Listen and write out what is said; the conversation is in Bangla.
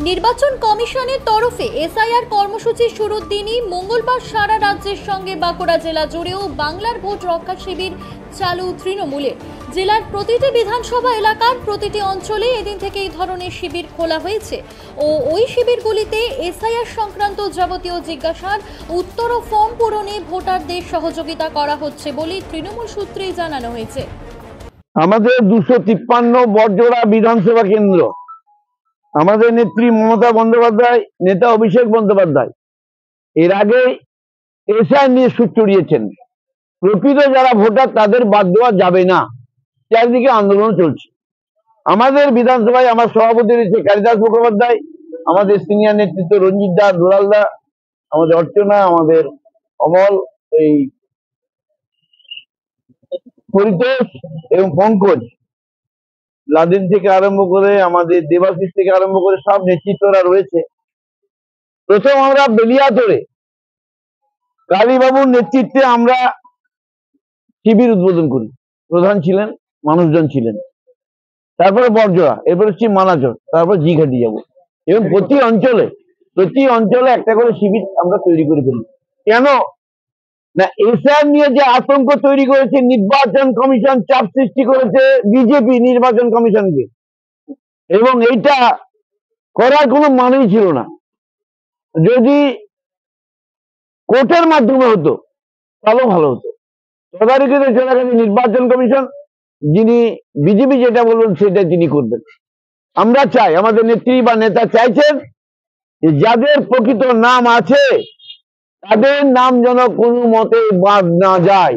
নির্বাচন কমিশনের তরফে এসআইআর কর্মসূচি শুরুর দিনই মঙ্গলবার সারা রাজ্যের সঙ্গে বাঁকুড়া জেলা জুড়েও বাংলার ভোট রক্ষা শিবির চালু তৃণমূলের। জেলার প্রতিটি বিধানসভা এলাকার প্রতিটি অঞ্চলে এদিন থেকে এই ধরনের শিবির খোলা হয়েছে ও ওই শিবিরগুলিতে এসআইআর সংক্রান্ত যাবতীয় জিজ্ঞাসার উত্তর ও ফর্ম পূরণে ভোটারদের সহযোগিতা করা হচ্ছে বলে তৃণমূল সূত্রেই জানানো হয়েছে। আমাদের 253 বড়জোড়া বিধানসভা কেন্দ্র, আমাদের নেত্রী মমতা বন্দ্যোপাধ্যায়, নেতা অভিষেক বন্দ্যোপাধ্যায় এর আগে এসআইআর নিয়ে সুর চড়িয়েছেন। প্রকৃত যারা ভোটার তাদের বাদ দেওয়া যাবে না, চারদিকে আন্দোলন চলছে। আমাদের বিধানসভায় আমার সভাপতি রয়েছে কালিদাস মুখোপাধ্যায়, আমাদের সিনিয়র নেতৃত্ব রঞ্জিত দা, দুলাল দা, আমাদের অর্চনা, আমাদের অমল, এই পরিতোষ এবং পঙ্কজ, লাদেন থেকে আরম্ভ করে আমাদের দেবাশিস থেকে আরম্ভ করে সব নেতৃত্বরা রয়েছে। প্রথম আমরা বেলিয়াতরে কালীবাবুর নেতৃত্বে আমরা শিবির উদ্বোধন করি, প্রধান ছিলেন, মানুষজন ছিলেন। তারপরে বড়জোড়া, এরপরে হচ্ছে মানাচর, তারপর জিঘাটি যাব। এবং প্রতি অঞ্চলে একটা করে শিবির আমরা তৈরি করে ফেলি। কেন না, এসআইআর নিয়ে যে আতঙ্ক তৈরি করেছে নির্বাচন কমিশন, চাপ সৃষ্টি করেছে বিজেপি নির্বাচন কমিশনকে, এবং এইটা করার কোনো মানেই ছিল না। যদি কোর্টের মাধ্যমে হতো তাহলেও ভালো হতো। তদারকিত চলাকালীন নির্বাচন কমিশন, যিনি বিজেপি যেটা বলবেন সেটা তিনি করবেন। আমরা চাই, আমাদের নেত্রী বা নেতা চাইছেন যে যাদের প্রকৃত নাম আছে তাদের নাম যেন কোনো মতে বাদ না যায়।